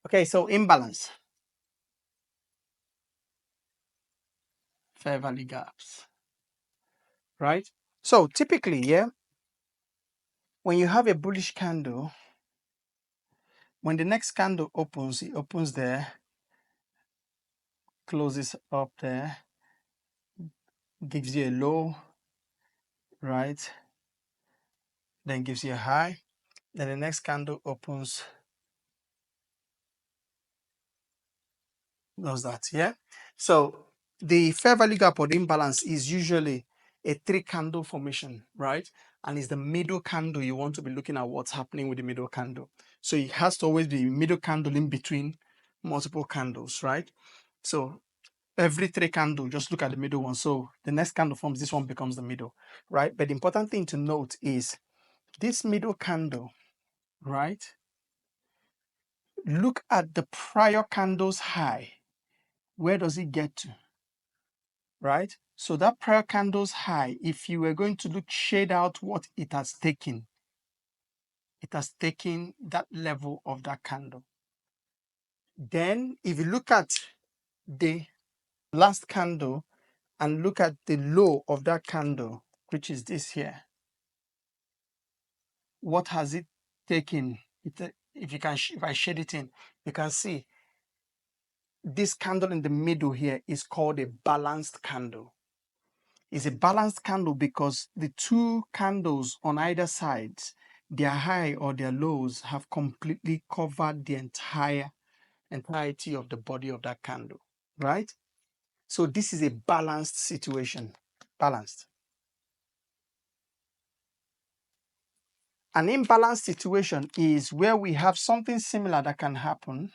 Okay, so imbalance, fair value gaps, right? So typically, yeah, when you have a bullish candle, when the next candle opens, it opens there, closes up there, gives you a low, right? Then gives you a high. Then the next candle opens, does that, yeah? So the fair value gap or the imbalance is usually a three candle formation, right? And it's the middle candle you want to be looking at what's happening with the middle candle. So it has to always be middle candle in between multiple candles, right? So every three candle, just look at the middle one. So the next candle forms, this one becomes the middle, right? But the important thing to note is this middle candle, right? Look at the prior candle's high. Where does it get to? Right? So that prior candle's high, if you were going to look shade out what it has taken that level of that candle. Then if you look at the last candle and look at the low of that candle, which is this here, what has it taken? If you can, if I shade it in, you can see this candle in the middle here is called a balanced candle. Is a balanced candle because the two candles on either side, their high or their lows have completely covered the entirety of the body of that candle, right? So this is a balanced situation, balanced. An imbalanced situation is where we have something similar that can happen.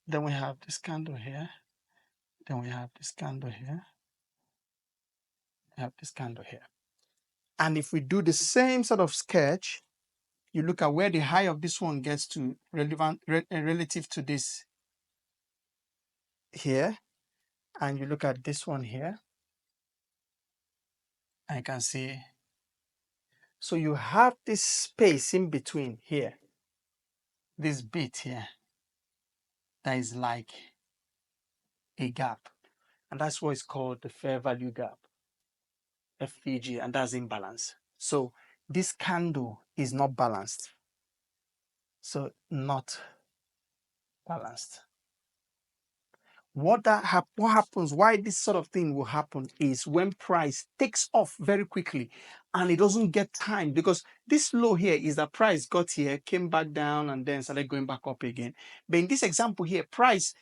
Then we have this candle here. Then we have this candle here. We have this candle here. And if we do the same sort of sketch, you look at where the high of this one gets to relative to this here, and you look at this one here, and you can see. So you have this space in between here, this bit here, that is like a gap. And that's what is called the fair value gap, FVG, and that's imbalance. So this candle is not balanced. So not balanced. What happens, why this sort of thing will happen is when price takes off very quickly and it doesn't get time, because this low here is that price got here, came back down, and then started going back up again. But in this example here, price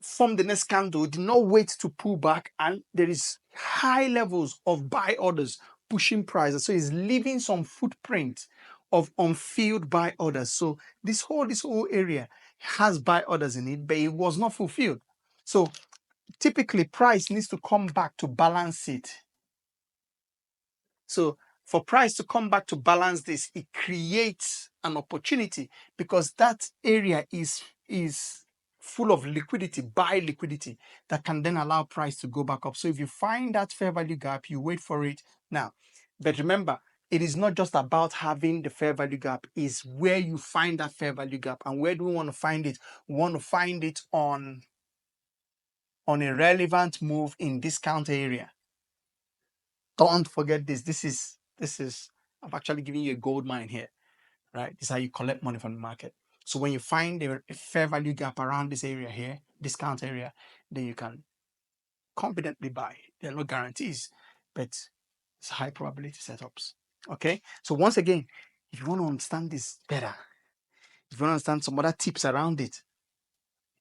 from the next candle did not wait to pull back, and there is high levels of buy orders pushing prices. So it's leaving some footprint of unfilled buy orders. So this whole area has buy orders in it, but it was not fulfilled. So typically price needs to come back to balance it. So for price to come back to balance this, it creates an opportunity because that area is full of liquidity, buy liquidity, that can then allow price to go back up. So if you find that fair value gap, you wait for it now. But remember, it is not just about having the fair value gap, is where you find that fair value gap. And where do we want to find it? We want to find it on a relevant move in discount area. Don't forget this. This is I'm actually giving you a gold mine here, right? This is how you collect money from the market. So when you find a fair value gap around this area here, discount area, then you can confidently buy. There are no guarantees, but it's high probability setups. Okay. So once again, if you want to understand this better, if you want to understand some other tips around it,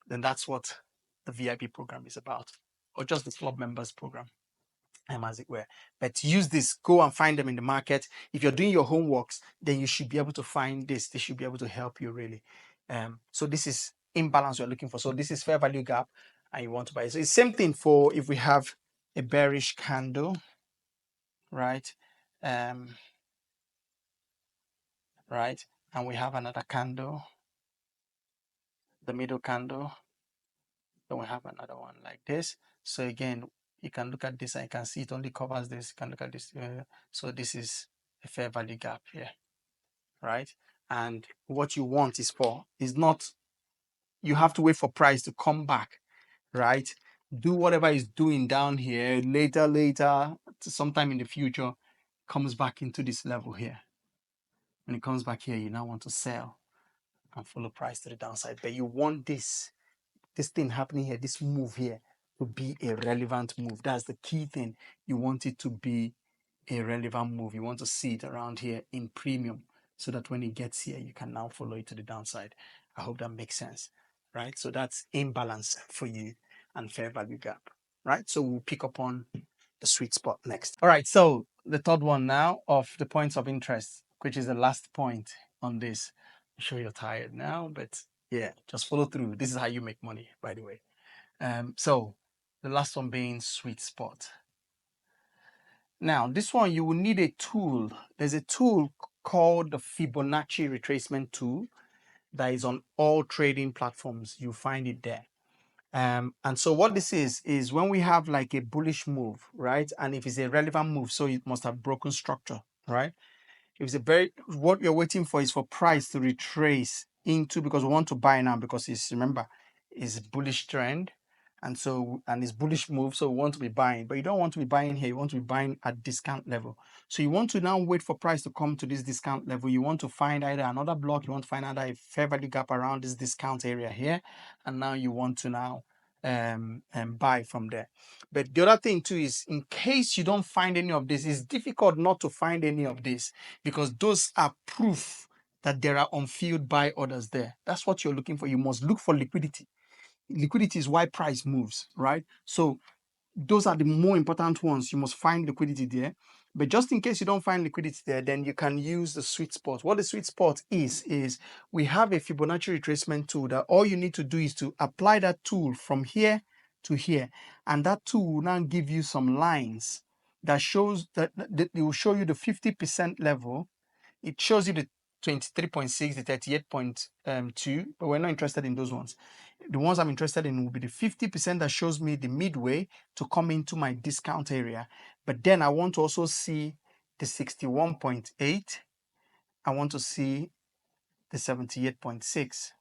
then that's what the VIP program is about, or just the club members program, as it were. But use this, go and find them in the market. If you're doing your homeworks, then you should be able to find this. They should be able to help you really. So this is imbalance you're looking for. So this is fair value gap, and you want to buy it. So it's same thing for if we have a bearish candle, right? Right, and we have another candle, the middle candle. Then we have another one like this. So again, you can look at this and you can see it only covers this. You can look at this. So this is a fair value gap here, right? And what you want is not, you have to wait for price to come back, right? Do whatever it's doing down here, later, sometime in the future, comes back into this level here. When it comes back here, you now want to sell and follow price to the downside. But you want this thing happening here, this move here, to be a relevant move. That's the key thing. You want it to be a relevant move. You want to see it around here in premium, so that when it gets here, you can now follow it to the downside. I hope that makes sense, right? So that's imbalance for you and fair value gap, right? So we'll pick up on the sweet spot next. All right, so the third one now of the points of interest, which is the last point on this. I'm sure you're tired now, but yeah, just follow through. This is how you make money, by the way. So the last one being sweet spot. Now, this one, you will need a tool. There's a tool called the Fibonacci retracement tool that is on all trading platforms. You find it there. And so what this is when we have like a bullish move, right? And if it's a relevant move, so it must have broken structure, right? If it's a very, what you're waiting for is for price to retrace into, because we want to buy now, because it's, remember, it's bullish trend. And so, and it's bullish move, so we want to be buying, but you don't want to be buying here. You want to be buying at discount level. So you want to now wait for price to come to this discount level. You want to find either another block, you want to find either a fair value gap around this discount area here, and now you want to now buy from there. But the other thing too is, in case you don't find any of this, it's difficult not to find any of this, because those are proof that there are unfilled buy orders there. That's what you're looking for. You must look for liquidity. Liquidity is why price moves, right? So those are the more important ones. You must find liquidity there. But just in case you don't find liquidity there, then you can use the sweet spot. What the sweet spot is we have a Fibonacci retracement tool that all you need to do is to apply that tool from here to here. And that tool will now give you some lines that shows that it will show you the 50% level. It shows you the 23.6, the 38.2, but we're not interested in those ones. The ones I'm interested in will be the 50% that shows me the midway to come into my discount area. But then I want to also see the 61.8. I want to see the 78.6,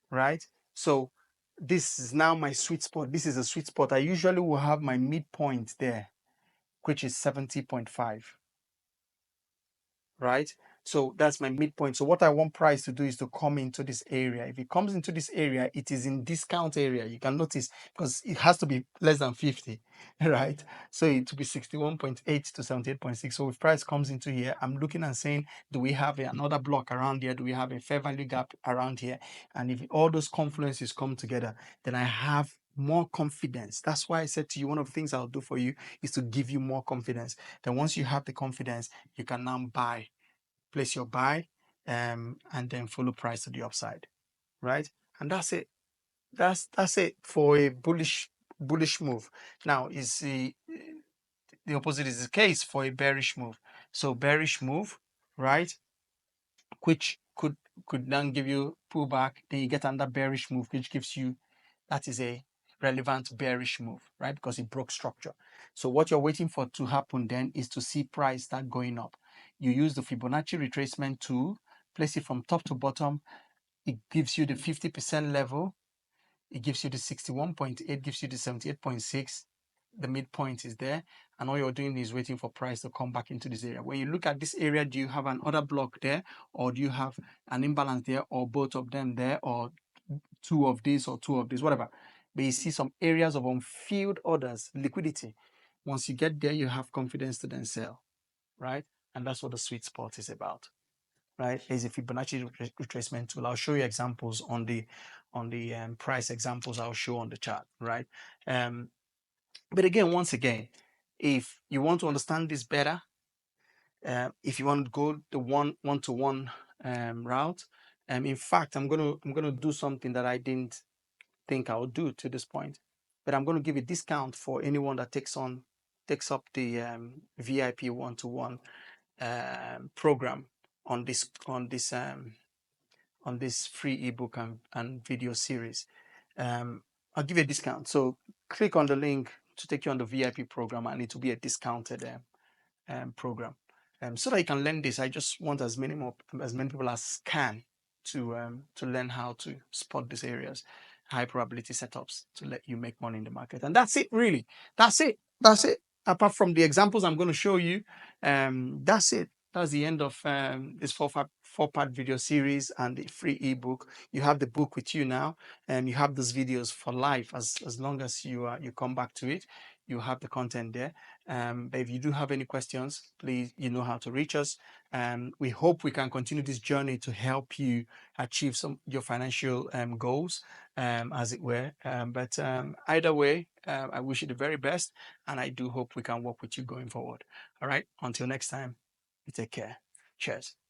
right? So this is now my sweet spot. This is a sweet spot. I usually will have my midpoint there, which is 70.5. Right? So that's my midpoint. So what I want price to do is to come into this area. If it comes into this area, it is in discount area. You can notice, because it has to be less than 50, right? So it will be 61.8 to 78.6. So if price comes into here, I'm looking and saying, do we have another block around here? Do we have a fair value gap around here? And if all those confluences come together, then I have more confidence. That's why I said to you, one of the things I'll do for you is to give you more confidence. Then once you have the confidence, you can now buy, place your buy, and then follow price to the upside, right? And that's it. That's it for a bullish move. Now is the opposite is the case for a bearish move. So bearish move, right? Which could then give you pullback. Then you get another bearish move, which gives you, that is a relevant bearish move, right? Because it broke structure. So what you're waiting for to happen then is to see price start going up. You use the Fibonacci retracement tool, place it from top to bottom. It gives you the 50% level. It gives you the 61.8, gives you the 78.6. The midpoint is there. And all you're doing is waiting for price to come back into this area. When you look at this area, do you have an order block there? Or do you have an imbalance there? Or both of them there? Or two of this or two of this, whatever. But you see some areas of unfilled orders, liquidity. Once you get there, you have confidence to then sell, right? And that's what the sweet spot is about, right? There's a Fibonacci retracement tool. I'll show you examples on the price examples I'll show on the chart, right? But again, once again, if you want to understand this better, if you want to go the one-to-one route, in fact, I'm gonna do something that I didn't think I would do to this point, but I'm going to give a discount for anyone that takes up the VIP one-to-one program on this free ebook and video series. I'll give you a discount. So click on the link to take you on the VIP program, and it will be a discounted program. so that you can learn this. I just want as many people as can to learn how to spot these areas, high probability setups, to let you make money in the market. And that's it, really. That's it. Apart from the examples I'm going to show you, that's it. That's the end of this four-part video series and the free ebook. You have the book with you now, and you have those videos for life as long as you come back to it. You have the content there. But if you do have any questions, please, you know how to reach us. We hope we can continue this journey to help you achieve some your financial goals, as it were. But either way, I wish you the very best, and I do hope we can work with you going forward. All right. Until next time, you take care. Cheers.